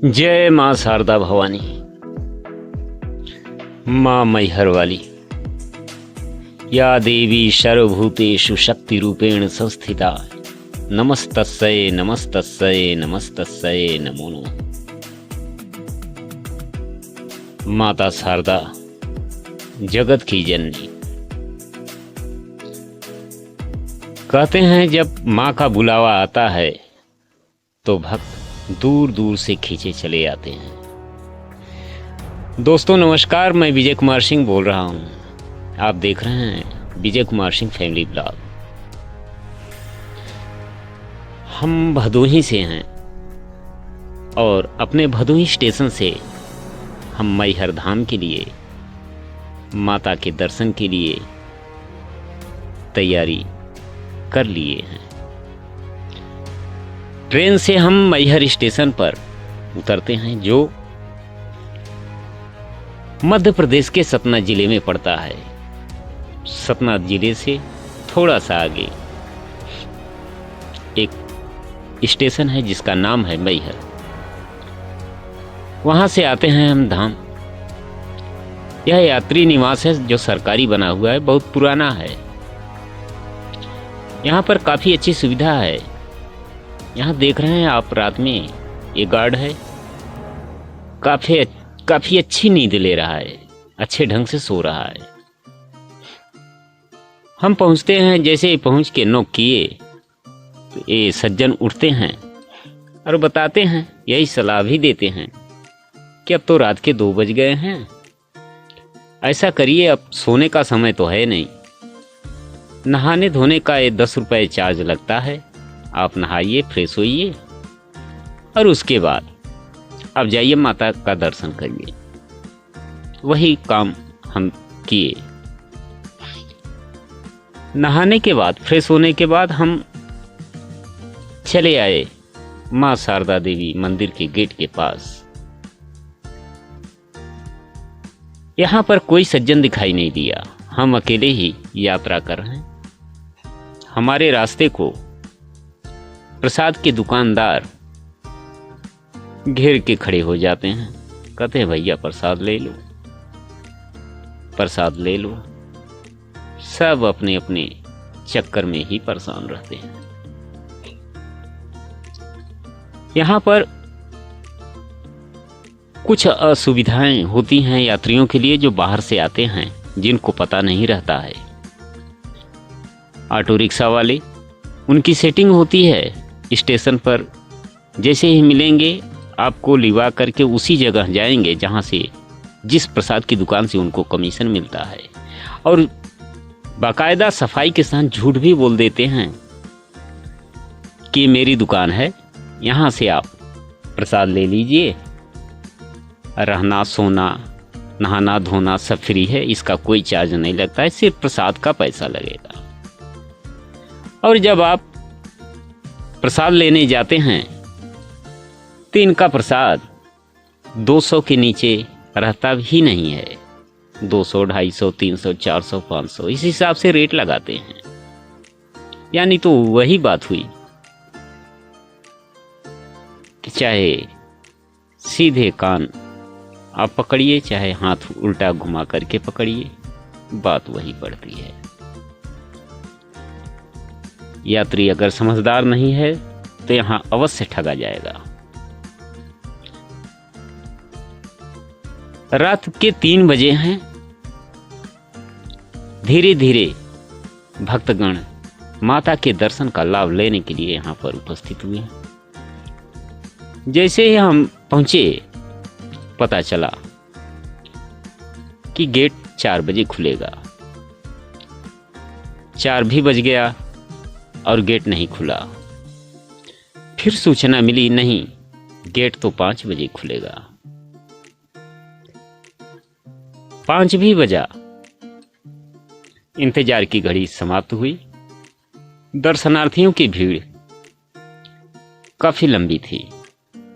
जय माँ शारदा भवानी, माँ मैहर वाली। या देवी सर्वभूतेषु शक्ति रूपेण संस्थिता। नमस्तस्यै नमस्तस्यै नमस्तस्यै नमो नमः। माता शारदा जगत की जननी। कहते हैं जब माँ का बुलावा आता है तो भक्त दूर दूर से खींचे चले आते हैं। दोस्तों नमस्कार, मैं विजय कुमार सिंह बोल रहा हूँ। आप देख रहे हैं विजय कुमार सिंह फैमिली ब्लॉग। हम भदोही से हैं और अपने भदोही स्टेशन से हम मैहर धाम के लिए, माता के दर्शन के लिए तैयारी कर लिए हैं। ट्रेन से हम मैहर स्टेशन पर उतरते हैं, जो मध्य प्रदेश के सतना जिले में पड़ता है। सतना जिले से थोड़ा सा आगे एक स्टेशन है जिसका नाम है मैहर। वहां से आते हैं हम धाम। यह यात्री निवास है जो सरकारी बना हुआ है, बहुत पुराना है। यहाँ पर काफ़ी अच्छी सुविधा है। यहाँ देख रहे हैं आप, रात में ये गार्ड है, काफ़ी अच्छी नींद ले रहा है, अच्छे ढंग से सो रहा है। हम पहुँचते हैं, जैसे ही पहुँच के नॉक किए तो ये सज्जन उठते हैं और बताते हैं, यही सलाह भी देते हैं कि अब तो रात के 2 बज गए हैं, ऐसा करिए अब सोने का समय तो है नहीं, नहाने धोने का ये 10 रुपये चार्ज लगता है, आप नहाइए, फ्रेश होइए और उसके बाद आप जाइए माता का दर्शन करिए। वही काम हम किए। नहाने के बाद, फ्रेश होने के बाद हम चले आए माँ शारदा देवी मंदिर के गेट के पास। यहाँ पर कोई सज्जन दिखाई नहीं दिया, हम अकेले ही यात्रा कर रहे हैं। हमारे रास्ते को प्रसाद के दुकानदार घेर के खड़े हो जाते हैं, कहते हैं भैया प्रसाद ले लो, प्रसाद ले लो। सब अपने अपने चक्कर में ही परेशान रहते हैं। यहाँ पर कुछ असुविधाएं होती हैं यात्रियों के लिए जो बाहर से आते हैं, जिनको पता नहीं रहता है। ऑटो रिक्शा वाले, उनकी सेटिंग होती है स्टेशन पर, जैसे ही मिलेंगे आपको लिवा करके उसी जगह जाएंगे जहां से, जिस प्रसाद की दुकान से उनको कमीशन मिलता है। और बाकायदा सफाई के साथ झूठ भी बोल देते हैं कि मेरी दुकान है, यहाँ से आप प्रसाद ले लीजिए, रहना सोना नहाना धोना सब फ्री है, इसका कोई चार्ज नहीं लगता है, सिर्फ प्रसाद का पैसा लगेगा। और जब आप प्रसाद लेने जाते हैं तो इनका प्रसाद 200 के नीचे रहता ही नहीं है। 200, 250, 300, 400, 500 इस हिसाब से रेट लगाते हैं। यानी तो वही बात हुई कि चाहे सीधे कान आप पकड़िए, चाहे हाथ उल्टा घुमा करके पकड़िए, बात वही पड़ती है। यात्री अगर समझदार नहीं है तो यहाँ अवश्य ठगा जाएगा। रात के 3 बजे हैं। धीरे धीरे भक्तगण माता के दर्शन का लाभ लेने के लिए यहाँ पर उपस्थित हुए। जैसे ही हम पहुंचे, पता चला कि गेट 4 बजे खुलेगा। 4 भी बज गया और गेट नहीं खुला। फिर सूचना मिली, नहीं गेट तो 5 बजे खुलेगा। 5 भी बजा, इंतजार की घड़ी समाप्त हुई। दर्शनार्थियों की भीड़ काफी लंबी थी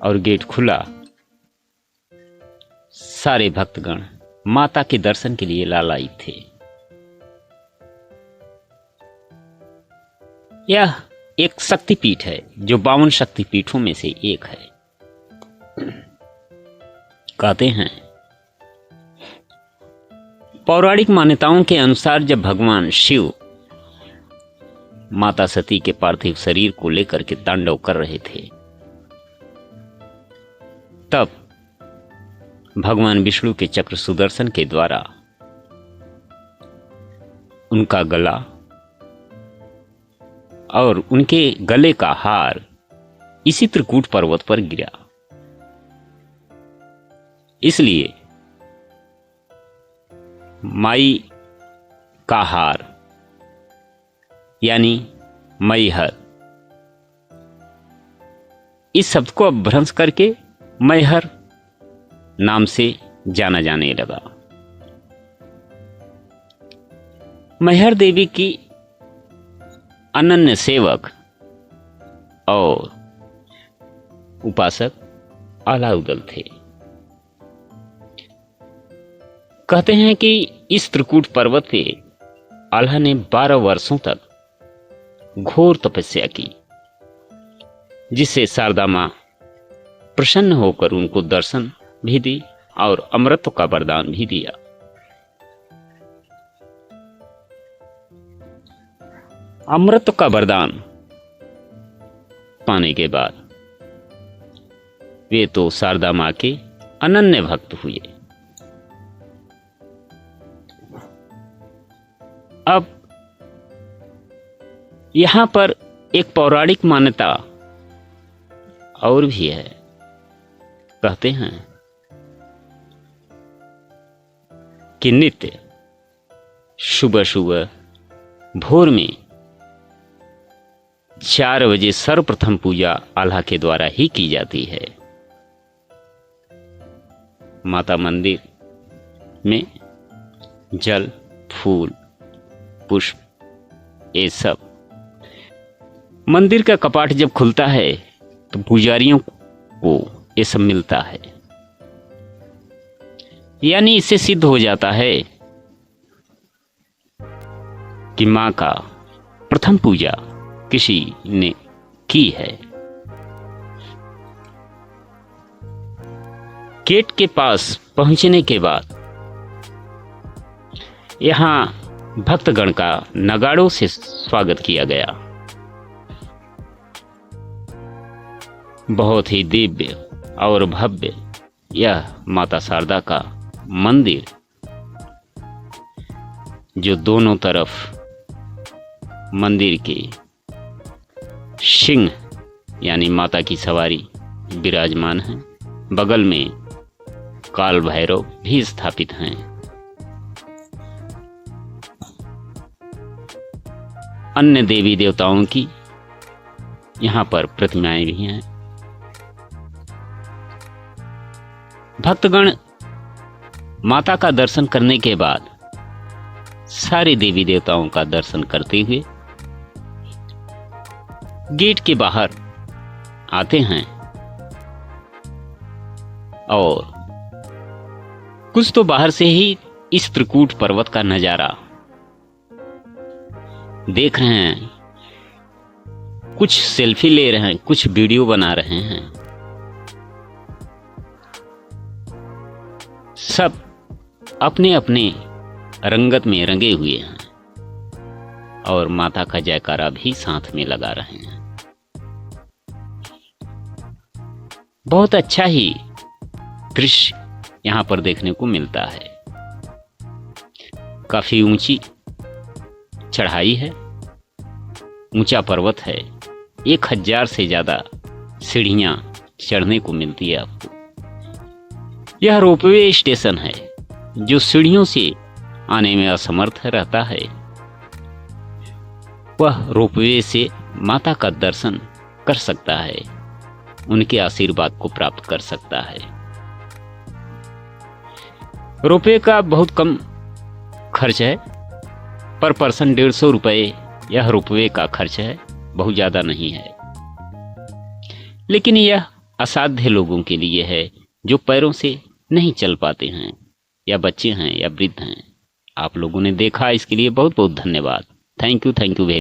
और गेट खुला। सारे भक्तगण माता के दर्शन के लिए लालायित थे। यह एक शक्तिपीठ है जो 52 शक्तिपीठों में से एक है। कहते हैं, पौराणिक मान्यताओं के अनुसार जब भगवान शिव माता सती के पार्थिव शरीर को लेकर के तांडव कर रहे थे, तब भगवान विष्णु के चक्र सुदर्शन के द्वारा उनका गला और उनके गले का हार इसी त्रिकूट पर्वत पर गिरा। इसलिए माई का हार यानी मैहर, इस शब्द को अपभ्रंश करके मैहर नाम से जाना जाने लगा। मैहर देवी की अनन्य सेवक और उपासक आलाउदल थे। कहते हैं कि इस त्रिकूट पर्वत पे आल्हा ने 12 वर्षों तक घोर तपस्या की, जिससे शारदा मां प्रसन्न होकर उनको दर्शन भी दी और अमृत का वरदान भी दिया। अमृत का वरदान पाने के बाद वे तो शारदा मां के अनन्य भक्त हुए। अब यहां पर एक पौराणिक मान्यता और भी है। कहते हैं कि नित्य सुबह सुबह भोर में 4 बजे सर्वप्रथम पूजा आल्हा के द्वारा ही की जाती है। माता मंदिर में जल, फूल, पुष्प, ये सब, मंदिर का कपाट जब खुलता है तो पुजारियों को ये सब मिलता है। यानी इससे सिद्ध हो जाता है कि मां का प्रथम पूजा किसी ने की है। गेट के पास पहुंचने के बाद यहां भक्तगण का नगाड़ों से स्वागत किया गया। बहुत ही दिव्य और भव्य यह माता शारदा का मंदिर, जो दोनों तरफ मंदिर के सिंह यानी माता की सवारी विराजमान हैं। बगल में काल भैरव भी स्थापित हैं। अन्य देवी देवताओं की यहाँ पर प्रतिमाएं भी हैं। भक्तगण माता का दर्शन करने के बाद सारे देवी देवताओं का दर्शन करते हुए गेट के बाहर आते हैं और कुछ तो बाहर से ही इस त्रिकूट पर्वत का नजारा देख रहे हैं, कुछ सेल्फी ले रहे हैं, कुछ वीडियो बना रहे हैं। सब अपने अपने रंगत में रंगे हुए हैं और माता का जयकारा भी साथ में लगा रहे हैं। बहुत अच्छा ही दृश्य यहाँ पर देखने को मिलता है। काफी ऊंची चढ़ाई है, ऊंचा पर्वत है। 1000 से ज्यादा सीढ़ियां चढ़ने को मिलती है आपको। यह रोपवे स्टेशन है जो सीढ़ियों से आने में असमर्थ रहता है, वह रोपवे से माता का दर्शन कर सकता है, उनके आशीर्वाद को प्राप्त कर सकता है। रोपवे का बहुत कम खर्च है, पर पर्सन 150 रुपये यह रोपवे का खर्च है, बहुत ज़्यादा नहीं है। लेकिन यह असाध्य लोगों के लिए है जो पैरों से नहीं चल पाते हैं, या बच्चे हैं या वृद्ध हैं। आप लोगों ने देखा, इसके लिए बहुत बहुत धन्यवाद। Thank you very